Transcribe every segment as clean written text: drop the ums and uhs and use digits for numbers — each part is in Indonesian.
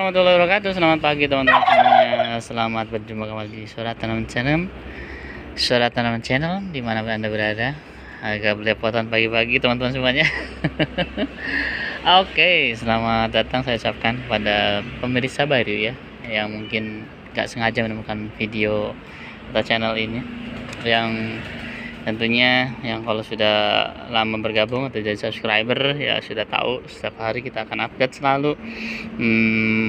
warahmatullahi wabarakatuh. Selamat pagi teman-teman semuanya. Selamat berjumpa kembali di Suara Tanaman Channel. Suara Tanaman Channel dimanapun Anda berada. Agak belepotan pagi-pagi teman-teman semuanya. Oke, selamat datang saya ucapkan kepada pemirsa baru ya, yang mungkin gak sengaja menemukan video atau channel ini, yang tentunya yang kalau sudah lama bergabung atau jadi subscriber ya sudah tahu setiap hari kita akan update selalu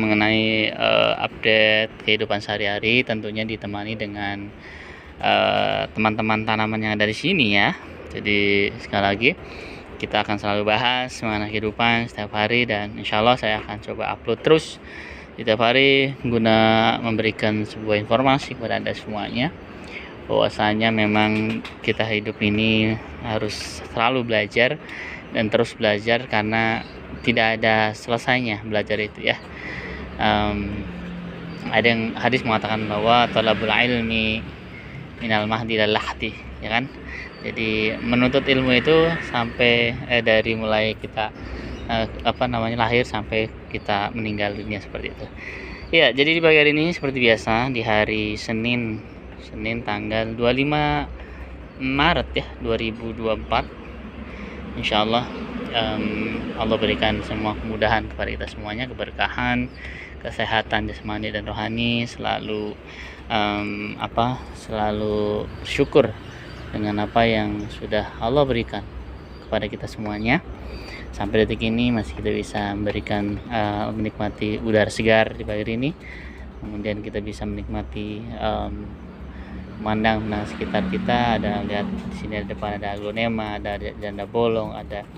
mengenai update kehidupan sehari-hari, tentunya ditemani dengan teman-teman tanaman yang ada di sini ya. Jadi sekali lagi kita akan selalu bahas mengenai kehidupan setiap hari, dan insya Allah saya akan coba upload terus setiap hari guna memberikan sebuah informasi kepada Anda semuanya, bahwasanya memang kita hidup ini harus selalu belajar dan terus belajar, karena tidak ada selesainya belajar itu ya. Ada yang hadis mengatakan bahwa talabul ilmi minal mahdi lal lahdi, ya kan. Jadi menuntut ilmu itu sampai dari mulai kita lahir sampai kita meninggal dunia, seperti itu ya. Jadi di pagi hari ini seperti biasa di hari Senin tanggal 25 Maret ya 2024, insyaallah Allah berikan semua kemudahan kepada kita semuanya, keberkahan, kesehatan jasmani dan rohani, selalu selalu syukur dengan apa yang sudah Allah berikan kepada kita semuanya. Sampai detik ini masih kita bisa memberikan menikmati udara segar di pagi ini, kemudian kita bisa menikmati memandang sekitar kita. Ada lihat di sini, ada depan ada aglonema, ada janda bolong, ada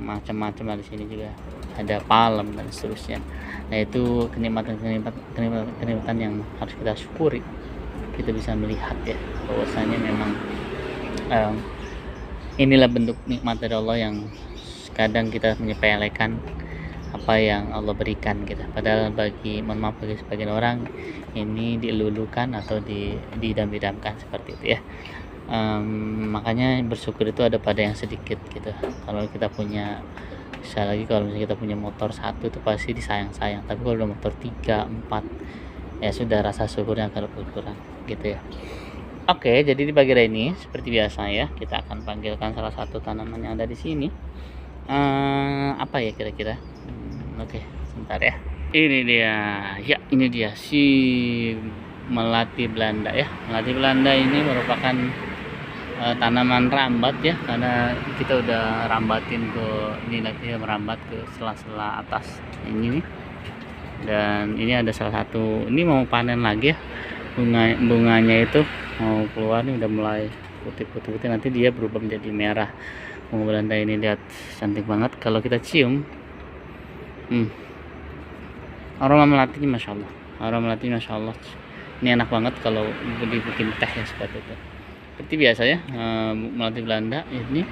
macam-macam. Di sini juga ada palem dan seterusnya. Nah, itu kenikmatan yang harus kita syukuri. Kita bisa melihat ya, bahwasanya memang inilah bentuk nikmat dari Allah yang kadang kita menyepelekan apa yang Allah berikan kita. Padahal bagi sebagian orang ini dilulukan atau didam-damkan seperti itu ya. Makanya bersyukur itu ada pada yang sedikit gitu. Kalau kita punya, sekali lagi, kalau misalnya kita punya motor 1 itu pasti disayang-sayang, tapi kalau udah motor 3, 4 ya sudah, rasa syukurnya akan berkurang gitu ya. Oke, jadi di pagi hari ini seperti biasa ya, kita akan panggilkan salah satu tanaman yang ada di sini. Apa ya kira-kira? Oke, sebentar ya. Ini dia si melati Belanda ya. Melati Belanda ini merupakan tanaman rambat ya, karena kita udah rambatin ke ini, nanti merambat ke sela-sela atas ini nih. Dan ini ada salah satu, ini mau panen lagi ya, bunganya itu mau keluar nih, udah mulai putih, nanti dia berubah menjadi merah. Bunga Belanda ini lihat cantik banget kalau kita cium. Aroma melatinya masya Allah, ini enak banget kalau dibikin teh ya, seperti itu. Seperti biasa ya, melati Belanda ini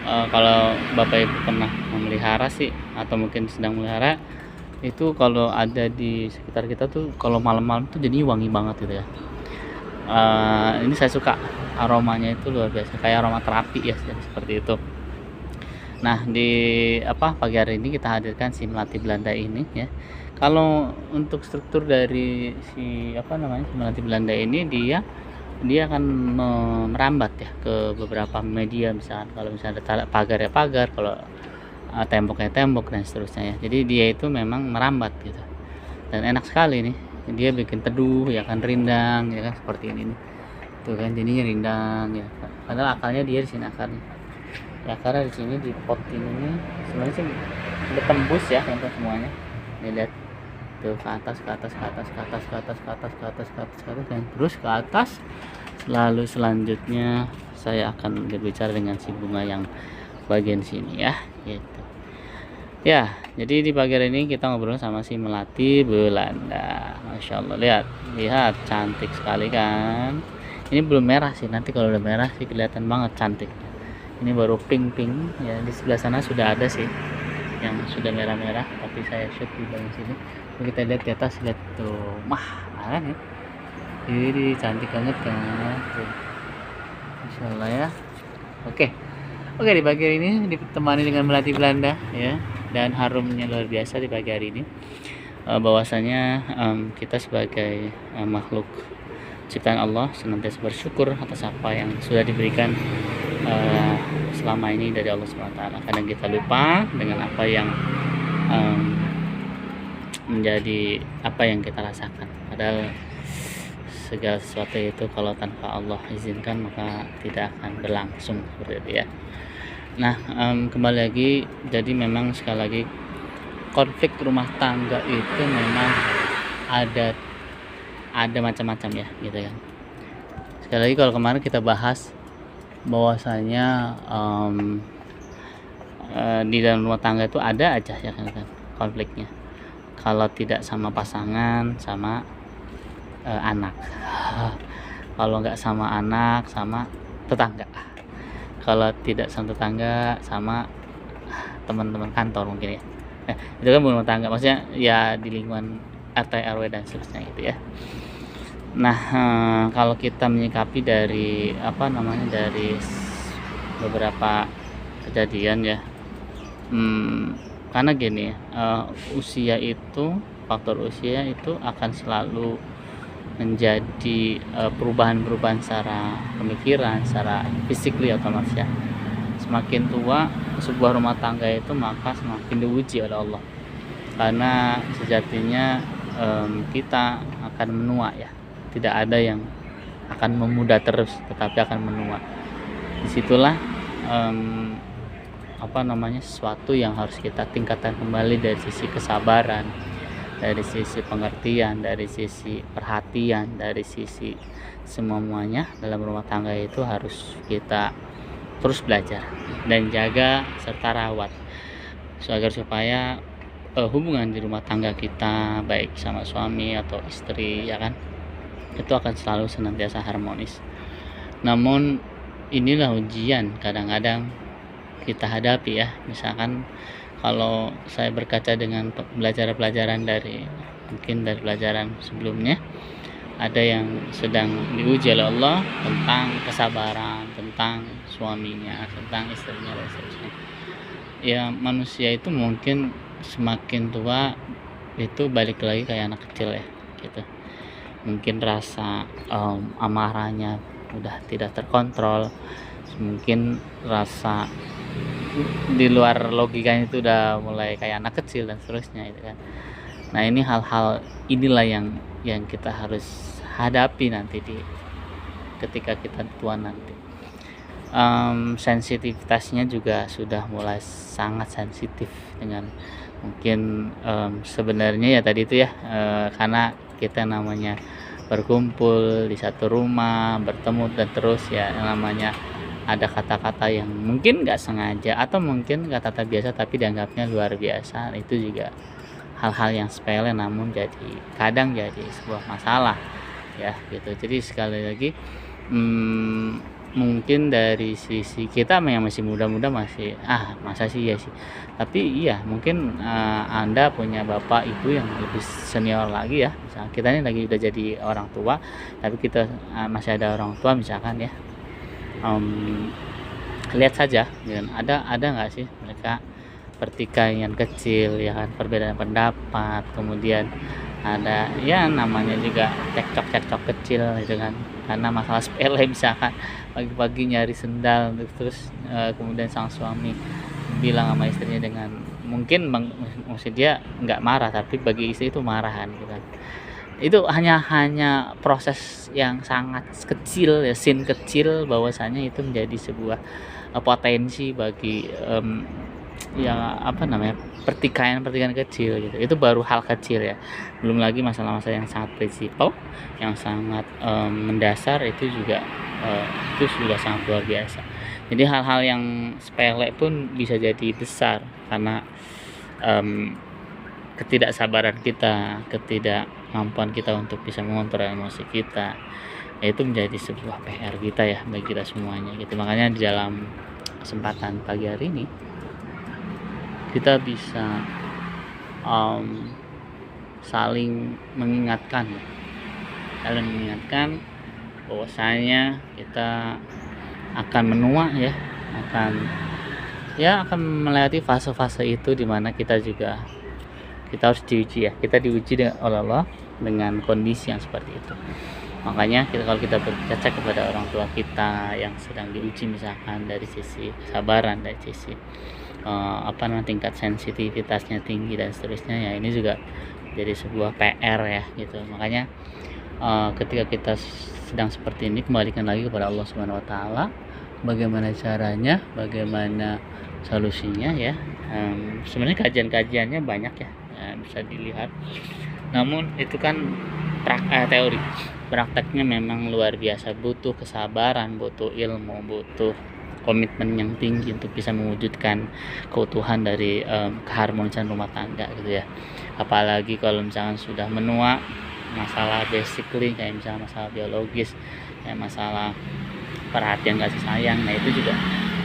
kalau Bapak Ibu pernah memelihara sih, atau mungkin sedang melihara, itu kalau ada di sekitar kita tuh kalau malam-malam tuh jadi wangi banget gitu ya. Ini saya suka aromanya, itu luar biasa, kayak aroma terapi ya, seperti itu. Nah, di pagi hari ini kita hadirkan si melati Belanda ini ya. Kalau untuk struktur dari si melati Belanda ini, dia akan merambat ya ke beberapa media, misalkan kalau misalnya ada pagar ya pagar, kalau tembok ya tembok, dan seterusnya ya. Jadi dia itu memang merambat gitu, dan enak sekali nih, dia bikin teduh ya kan, rindang ya kan, seperti ini nih tuh kan, jadinya rindang ya. Padahal akarnya dia di sini, akarnya ya, karena di sini di pot ini sebenarnya sih udah tembus ya untuk semuanya. Nih lihat tuh, ke atas, dan terus ke atas. Lalu selanjutnya saya akan berbicara dengan si bunga yang bagian sini ya, gitu ya. Jadi di pagi hari ini kita ngobrol sama si melati Belanda. Masya Allah, lihat cantik sekali kan. Ini belum merah sih, nanti kalau udah merah sih kelihatan banget cantik. Ini baru pink ya. Di sebelah sana sudah ada sih yang sudah merah-merah, tapi saya shoot di bagian sini. Kita lihat di atas, lihat tuh, kan ya. Ini cantik banget kan tuh. Masya Allah ya. Oke, di pagi hari ini ditemani dengan melati Belanda ya, dan harumnya luar biasa di pagi hari ini. bahwasanya kita sebagai makhluk ciptaan Allah senantiasa bersyukur atas apa yang sudah diberikan selama ini dari Allah SWT. Kadang kita lupa dengan apa yang menjadi apa yang kita rasakan, padahal segala sesuatu itu kalau tanpa Allah izinkan maka tidak akan berlangsung seperti itu ya. Nah, kembali lagi, jadi memang sekali lagi konflik rumah tangga itu memang ada macam-macam ya gitu kan. Sekali lagi kalau kemarin kita bahas bahwasanya di dalam rumah tangga itu ada aja ya kan konfliknya, kalau tidak sama pasangan sama anak, kalau nggak sama anak sama tetangga, kalau tidak sama tetangga sama teman-teman kantor mungkin ya. Itu kan rumah tangga, maksudnya ya di lingkungan RT RW dan seterusnya gitu ya. Nah, kalau kita menyikapi dari dari beberapa kejadian ya, karena gini, faktor usia itu akan selalu menjadi perubahan-perubahan secara pemikiran, secara physically otomatis ya. Semakin tua sebuah rumah tangga itu maka semakin diuji oleh Allah, karena sejatinya kita akan menua ya. Tidak ada yang akan memuda terus, tetapi akan menua. Disitulah sesuatu yang harus kita tingkatkan kembali dari sisi kesabaran, dari sisi pengertian, dari sisi perhatian, dari sisi semuanya dalam rumah tangga itu harus kita terus belajar dan jaga serta rawat agar supaya hubungan di rumah tangga kita baik sama suami atau istri ya kan, itu akan selalu senantiasa harmonis. Namun inilah ujian kadang-kadang kita hadapi ya. Misalkan kalau saya berkaca dengan pelajaran dari pelajaran sebelumnya, ada yang sedang diuji oleh Allah tentang kesabaran, tentang suaminya, tentang istrinya dan seterusnya. Ya, manusia itu mungkin semakin tua itu balik lagi kayak anak kecil ya gitu. Mungkin rasa amarahnya udah tidak terkontrol, mungkin rasa di luar logikanya itu udah mulai kayak anak kecil dan seterusnya gitu kan. Nah, ini hal-hal inilah yang kita harus hadapi nanti ketika kita tua nanti. Sensitivitasnya juga sudah mulai sangat sensitif dengan mungkin sebenarnya ya tadi itu ya, karena kita namanya berkumpul di satu rumah, bertemu dan terus ya namanya ada kata-kata yang mungkin nggak sengaja atau mungkin kata-kata biasa tapi dianggapnya luar biasa. Itu juga hal-hal yang sepele namun kadang jadi sebuah masalah ya gitu. Jadi sekali lagi mungkin dari sisi kita yang masih muda-muda masih masa sih ya sih, tapi iya mungkin Anda punya bapak ibu yang lebih senior lagi ya, misalnya kita ini lagi udah jadi orang tua tapi kita masih ada orang tua misalkan ya. Lihat saja ya, ada nggak sih mereka pertikaian kecil ya kan, perbedaan pendapat, kemudian ada ya namanya juga cekcok kecil gitu kan, karena masalah sepele misalkan pagi-pagi nyari sendal terus kemudian sang suami bilang sama istrinya dengan mungkin maksud dia nggak marah tapi bagi istri itu marahan gitu kan. Itu hanya proses yang sangat kecil ya, scene kecil, bahwasanya itu menjadi sebuah potensi bagi pertikaian kecil gitu. Itu baru hal kecil ya, belum lagi masalah-masalah yang sangat prinsipal, yang sangat mendasar, itu juga itu sudah sangat luar biasa. Jadi hal-hal yang sepele pun bisa jadi besar karena ketidaksabaran kita, ketidakmampuan kita untuk bisa mengontrol emosi kita, itu menjadi sebuah PR kita ya bagi kita semuanya gitu. Makanya di dalam kesempatan pagi hari ini kita bisa saling mengingatkan bahwasanya kita akan menua ya, akan melewati fase-fase itu di mana kita juga kita harus diuji ya, kita diuji oleh Allah dengan kondisi yang seperti itu. Makanya kalau kita berkaca kepada orang tua kita yang sedang diuji, misalkan dari sisi kesabaran, dari sisi tingkat sensitivitasnya tinggi dan seterusnya, ya ini juga jadi sebuah PR ya gitu. Makanya ketika kita sedang seperti ini, kembalikan lagi kepada Allah Subhanahu wa taala, bagaimana caranya, bagaimana solusinya ya. Sebenarnya kajian-kajiannya banyak ya, bisa dilihat. Namun itu kan teori. Prakteknya memang luar biasa, butuh kesabaran, butuh ilmu, butuh komitmen yang tinggi untuk bisa mewujudkan keutuhan dari keharmonisan rumah tangga gitu ya. Apalagi kalau misalkan sudah menua masalah basically kayak misalnya masalah biologis, kayak masalah perhatian kasih sayang, nah itu juga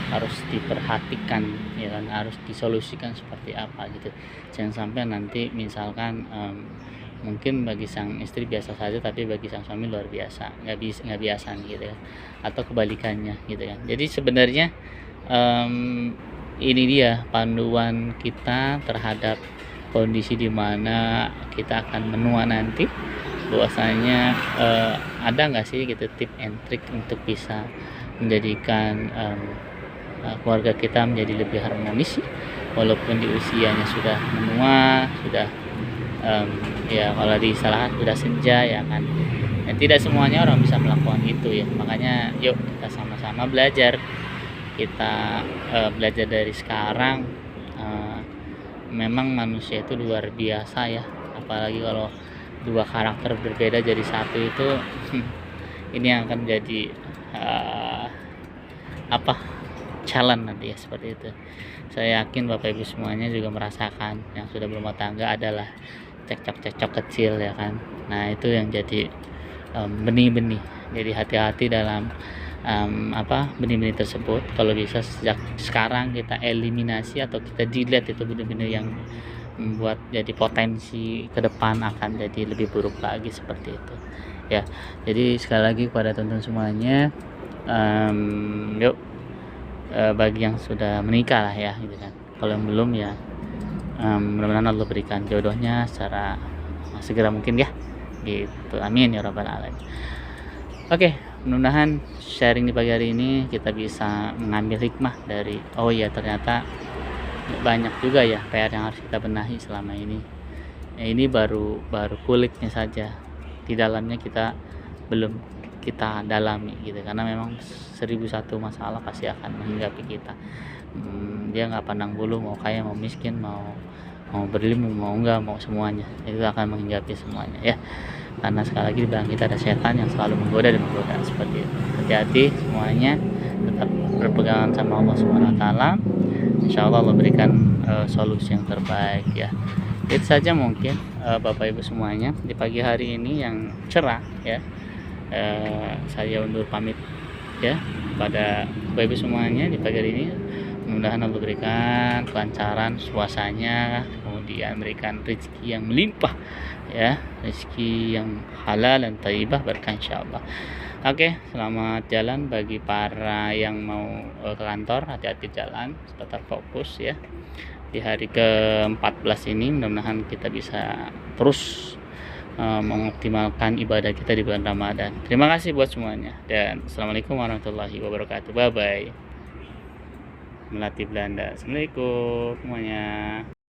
harus diperhatikan ya kan, harus disolusikan seperti apa gitu. Jangan sampai nanti misalkan mungkin bagi sang istri biasa saja, tapi bagi sang suami luar biasa, nggak biasa gitu ya, atau kebalikannya gitu kan. Jadi sebenarnya ini dia panduan kita terhadap kondisi di mana kita akan menua nanti, bahwasanya ada nggak sih gitu tip and trick untuk bisa menjadikan keluarga kita menjadi lebih harmonis walaupun di usianya sudah menua, sudah ya kalau di istilah sudah senja ya kan. Dan tidak semuanya orang bisa melakukan itu ya. Makanya yuk kita sama-sama belajar. Kita belajar dari sekarang. Memang manusia itu luar biasa ya. Apalagi kalau dua karakter berbeda jadi satu itu ini yang akan jadi challenge nanti ya, seperti itu. Saya yakin Bapak Ibu semuanya juga merasakan, yang sudah berumah tangga adalah cekcok kecil ya kan. Nah itu yang jadi benih-benih. Jadi hati-hati dalam benih-benih tersebut. Kalau bisa sejak sekarang kita eliminasi atau kita delete itu benih-benih yang membuat jadi potensi ke depan akan jadi lebih buruk lagi, seperti itu ya. Jadi sekali lagi kepada teman-teman semuanya, yuk bagi yang sudah menikah lah ya gitu kan. Kalau yang belum ya mudah-mudahan Allah berikan jodohnya secara segera mungkin ya gitu, amin ya rabbal alamin. Oke, mudah-mudahan sharing di pagi hari ini kita bisa mengambil hikmah dari ternyata banyak juga ya PR yang harus kita benahi selama ini. Ini baru kulitnya saja, di dalamnya kita belum kita dalami gitu, karena memang 1001 masalah pasti akan menghinggapi kita. Dia nggak pandang bulu, mau kaya mau miskin, mau berilmu mau enggak, mau semuanya itu akan menghinggapi semuanya ya. Karena sekali lagi di belakang kita ada setan yang selalu menggoda seperti itu. Hati-hati semuanya, tetap berpegangan sama Allah Subhanahu wa taala. Insyaallah Allah berikan solusi yang terbaik ya. Itu saja mungkin Bapak Ibu semuanya di pagi hari ini yang cerah ya. Saya undur pamit ya pada Bapak Ibu semuanya di pagi hari ini. Mudah-mudahan Allah berikan kelancaran suasananya, kemudian berikan rezeki yang melimpah ya, rezeki yang halal dan thayyibah berkah insyaallah. Oke, selamat jalan bagi para yang mau ke kantor, hati-hati jalan, tetap fokus ya. Di hari ke-14 ini mudah-mudahan kita bisa terus mengoptimalkan ibadah kita di bulan Ramadan. Terima kasih buat semuanya dan assalamualaikum warahmatullahi wabarakatuh. Bye bye. Melati Belanda. Assalamualaikum semuanya.